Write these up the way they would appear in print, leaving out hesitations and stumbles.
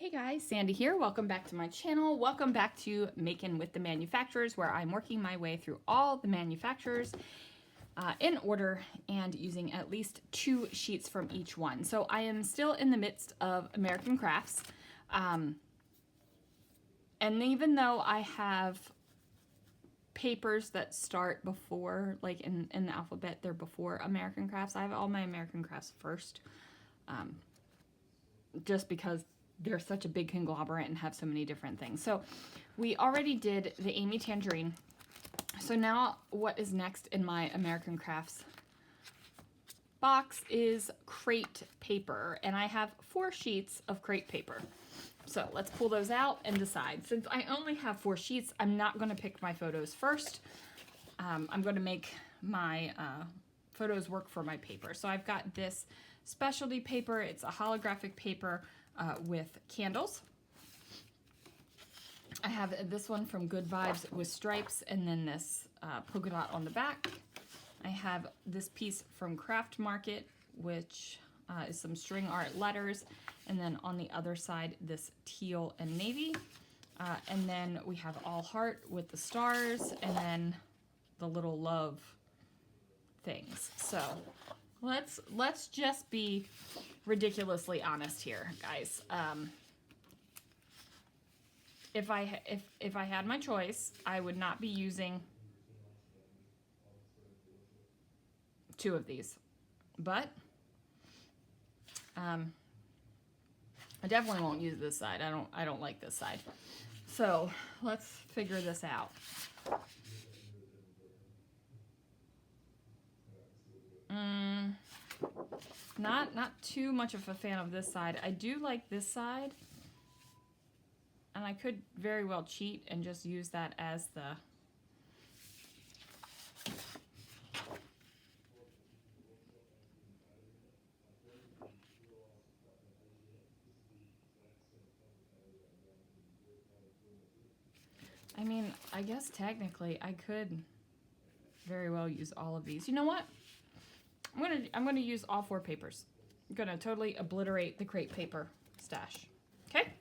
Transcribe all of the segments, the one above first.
Hey guys, Sandy here. Welcome back to my channel. Welcome back to Making with the Manufacturers, where I'm working my way through all the manufacturers in order and using at least 2 sheets from each one. So I am still in the midst of American Crafts. And even though I have papers that start before, like in the alphabet, they're before American Crafts, I have all my American Crafts first. Just because they're such a big conglomerate and have so many different things. So we already did the Amy Tangerine. So now what is next in my American Crafts box is crepe paper. And I have 4 sheets of crepe paper. So let's pull those out and decide. Since I only have 4 sheets, I'm not going to pick my photos first. I'm going to make my photos work for my paper. So I've got this specialty paper. It's a holographic paper with candles. I have this one from Good Vibes with stripes, and then this polka dot on the back. I have this piece from Craft Market, which is some string art letters, and then on the other side this teal and navy, and then we have All Heart with the stars, and then the little love things. So let's just be ridiculously honest here, guys. If I had my choice, I would not be using 2 of these, but I definitely won't use this side. I don't like this side. So let's figure this out. Not too much of a fan of this side. I do like this side, and I could very well cheat and just use that as the I mean, I guess technically I could very well use all of these. You know what? I'm gonna use all 4 papers. I'm gonna totally obliterate the crepe paper stash. Okay,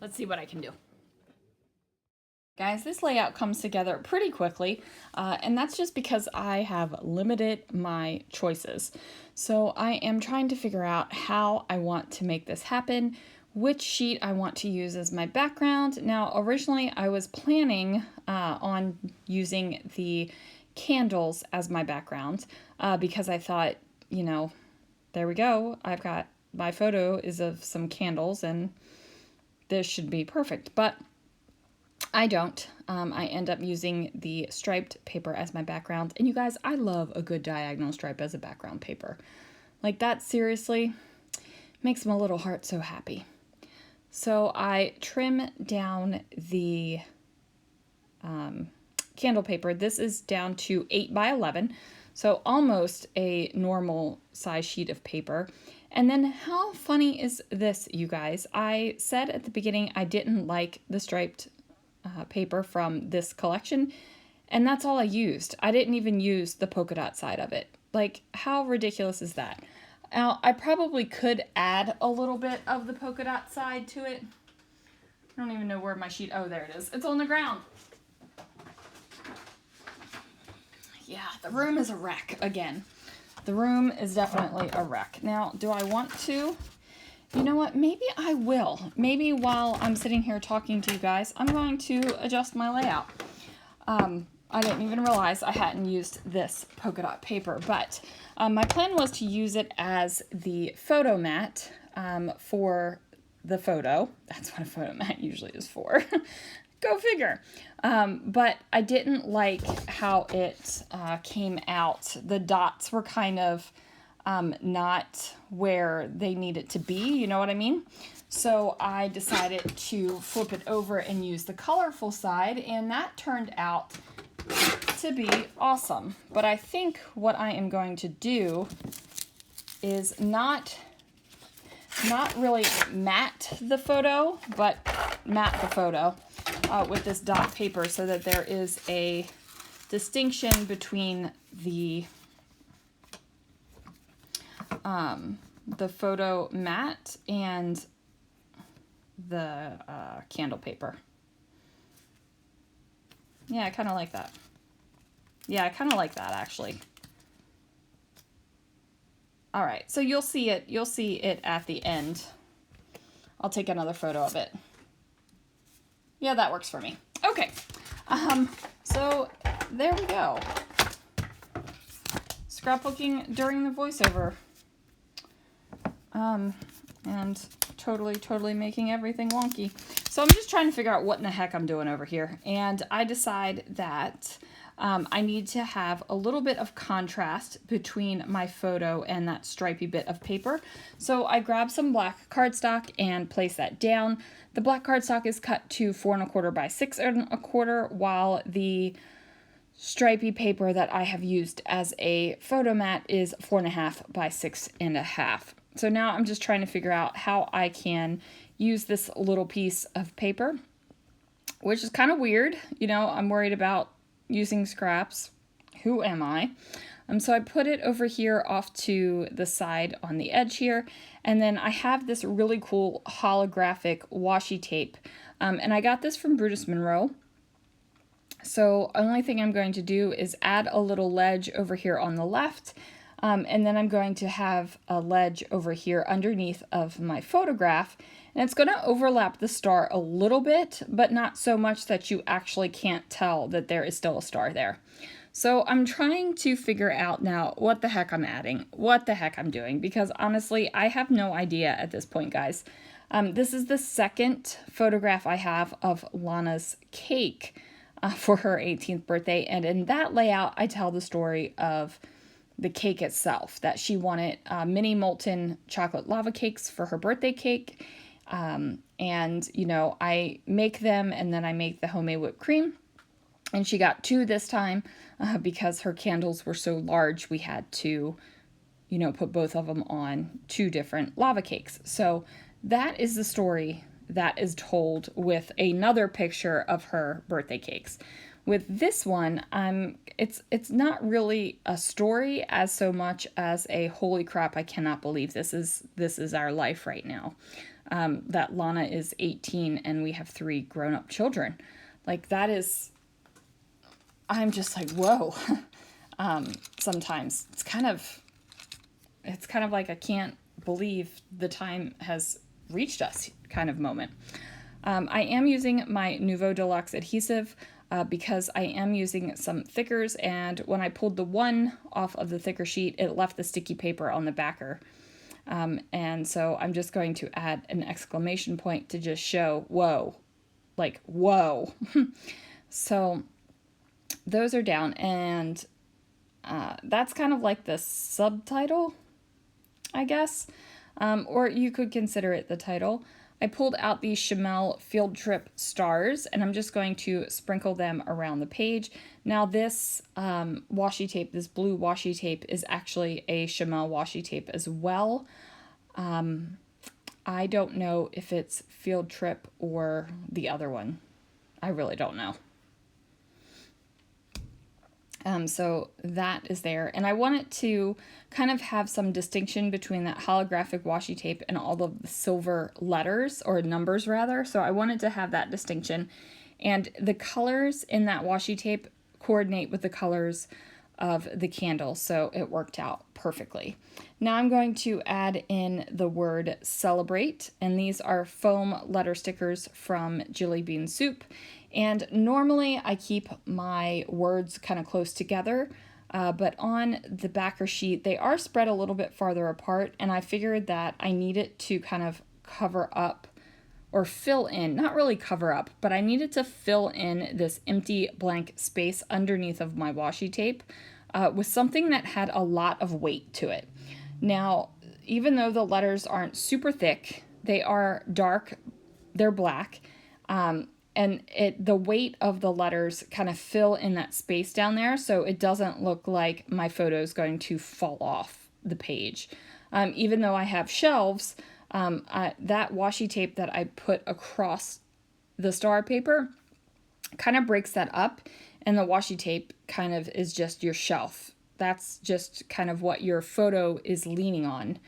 let's see what I can do. Guys, this layout comes together pretty quickly, and that's just because I have limited my choices. So I am trying to figure out how I want to make this happen, which sheet I want to use as my background. Now, originally I was planning on using the candles as my background because I thought, you know, there we go. I've got my photo is of some candles and this should be perfect, but I don't. I end up using the striped paper as my background. And you guys, I love a good diagonal stripe as a background paper. Like that seriously makes my little heart so happy. So I trim down the candle paper. This is down to 8 by 11, so almost a normal size sheet of paper. And then how funny is this, you guys? I said at the beginning I didn't like the striped paper from this collection, and that's all I used. I didn't even use the polka dot side of it. Like, how ridiculous is that? Now, I probably could add a little bit of the polka dot side to it. I don't even know where my sheet, oh, there it is. It's on the ground. Yeah, the room is a wreck again. The room is definitely a wreck. Now, do I want to? You know what? Maybe I will. Maybe while I'm sitting here talking to you guys, I'm going to adjust my layout. I didn't even realize I hadn't used this polka dot paper, but my plan was to use it as the photo mat for the photo. That's what a photo mat usually is for. Go figure. But I didn't like how it came out. The dots were kind of not where they needed to be, you know what I mean? So I decided to flip it over and use the colorful side, and that turned out to be awesome. But I think what I am going to do is not really matte the photo, but matte the photo with this dot paper so that there is a distinction between the photo matte and candle paper. Yeah, I kind of like that. Yeah, I kind of like that actually. All right, so you'll see it at the end. I'll take another photo of it. Yeah, that works for me. Okay, so there we go. Scrapbooking during the voiceover. And totally making everything wonky. So I'm just trying to figure out what in the heck I'm doing over here. And I decide that I need to have a little bit of contrast between my photo and that stripy bit of paper. So I grab some black cardstock and place that down. The black cardstock is cut to 4 1/4 by 6 1/4, while the stripy paper that I have used as a photo mat is 4 1/2 by 6 1/2. So now I'm just trying to figure out how I can use this little piece of paper, which is kind of weird. You know, I'm worried about using scraps. Who am I? So I put it over here off to the side on the edge here. And then I have this really cool holographic washi tape. And I got this from Brutus Monroe. So only thing I'm going to do is add a little ledge over here on the left. And then I'm going to have a ledge over here underneath of my photograph. And it's going to overlap the star a little bit, but not so much that you actually can't tell that there is still a star there. So I'm trying to figure out now what the heck I'm adding, what the heck I'm doing, because honestly, I have no idea at this point, guys. This is the second photograph I have of Lana's cake for her 18th birthday. And in that layout, I tell the story of the cake itself, that she wanted mini molten chocolate lava cakes for her birthday cake. And, you know, I make them and then I make the homemade whipped cream. And she got 2 this time because her candles were so large, we had to, you know, put both of them on 2 different lava cakes. So that is the story that is told with another picture of her birthday cakes. With this one, it's not really a story as so much as a holy crap, I cannot believe this is our life right now. That Lana is 18 and we have 3 grown-up children. Like that is, I'm just like, whoa. Sometimes it's kind of like I can't believe the time has reached us kind of moment. I am using my Nouveau Deluxe adhesive because I am using some thickers, and when I pulled the one off of the thicker sheet, it left the sticky paper on the backer. And so I'm just going to add an exclamation point to just show, whoa, like, whoa. So those are down, and that's kind of like the subtitle, I guess, or you could consider it the title. I pulled out these Chamel Field Trip stars, and I'm just going to sprinkle them around the page. Now this washi tape, this blue washi tape, is actually a Chamel washi tape as well. I don't know if it's Field Trip or the other one. I really don't know. So that is there. And I want it to kind of have some distinction between that holographic washi tape and all of the silver letters, or numbers rather. So I wanted to have that distinction. And the colors in that washi tape coordinate with the colors of the candle. So it worked out perfectly. Now I'm going to add in the word celebrate. And these are foam letter stickers from Jilly Bean Soup. And normally I keep my words kind of close together, but on the backer sheet, they are spread a little bit farther apart, and I figured that I needed to kind of cover up or fill in, not really cover up, but I needed to fill in this empty blank space underneath of my washi tape with something that had a lot of weight to it. Now, even though the letters aren't super thick, they are dark, they're black, and the weight of the letters kind of fill in that space down there, so it doesn't look like my photo is going to fall off the page. Even though I have shelves, that washi tape that I put across the star paper kind of breaks that up, and the washi tape kind of is just your shelf. That's just kind of what your photo is leaning on.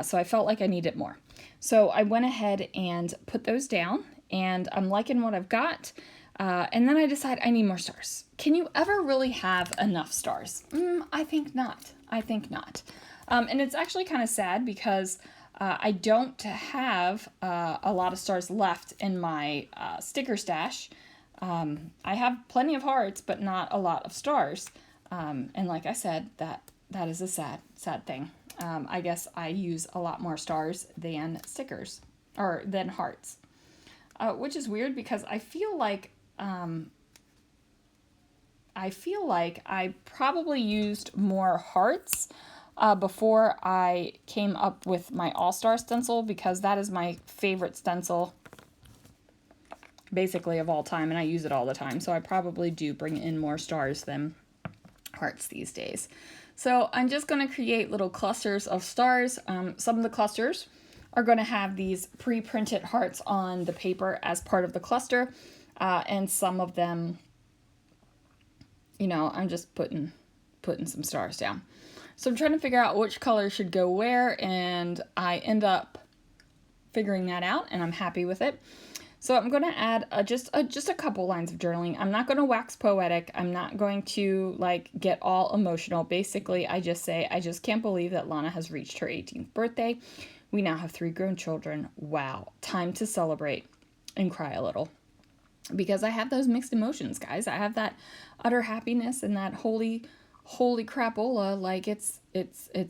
So I felt like I needed more. So I went ahead and put those down, and I'm liking what I've got. And then I decide I need more stars. Can you ever really have enough stars? I think not. I think not. And it's actually kind of sad because I don't have a lot of stars left in my sticker stash. I have plenty of hearts, but not a lot of stars. And like I said, that is a sad thing. I guess I use a lot more stars than stickers, or than hearts. Which is weird because I feel like I probably used more hearts before I came up with my all-star stencil, because that is my favorite stencil basically of all time, and I use it all the time. So I probably do bring in more stars than hearts these days. So I'm just going to create little clusters of stars. Some of the clusters are going to have these pre-printed hearts on the paper as part of the cluster, and some of them, you know, I'm just putting some stars down. So I'm trying to figure out which color should go where, and I end up figuring that out, and I'm happy with it. So I'm going to add just a couple lines of journaling. I'm not going to wax poetic. I'm not going to like get all emotional. Basically, I just say, I just can't believe that Lana has reached her 18th birthday. We now have 3 grown children. Wow. Time to celebrate and cry a little. Because I have those mixed emotions, guys. I have that utter happiness and that holy crapola, like it's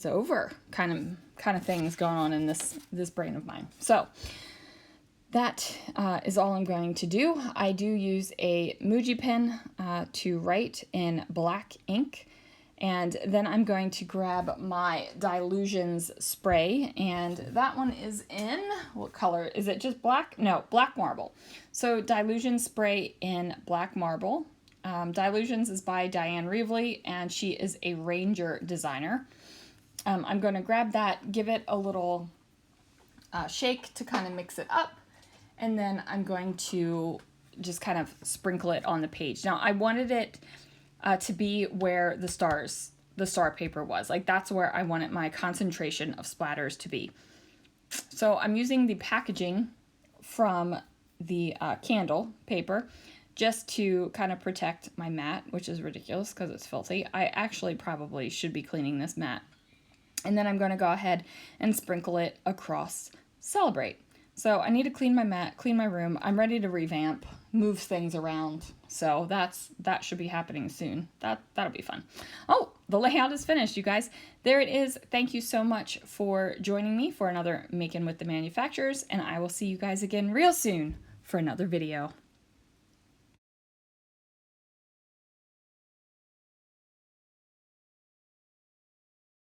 over kind of things going on in this brain of mine. So that is all I'm going to do. I do use a Muji pen to write in black ink. And then I'm going to grab my Dilutions spray. And that one is in, what color? Is it just black? No, black marble. So Dilutions spray in black marble. Dilutions is by Diane Reevely, and she is a Ranger designer. I'm going to grab that, give it a little shake to kind of mix it up. And then I'm going to just kind of sprinkle it on the page. Now, I wanted it to be where the star paper was. Like, that's where I wanted my concentration of splatters to be. So I'm using the packaging from the candle paper just to kind of protect my mat, which is ridiculous because it's filthy. I actually probably should be cleaning this mat. And then I'm going to go ahead and sprinkle it across Celebrate. So I need to clean my mat, clean my room. I'm ready to revamp, move things around. So that should be happening soon. That'll be fun. Oh, the layout is finished, you guys. There it is. Thank you so much for joining me for another Making with the Manufacturers, and I will see you guys again real soon for another video.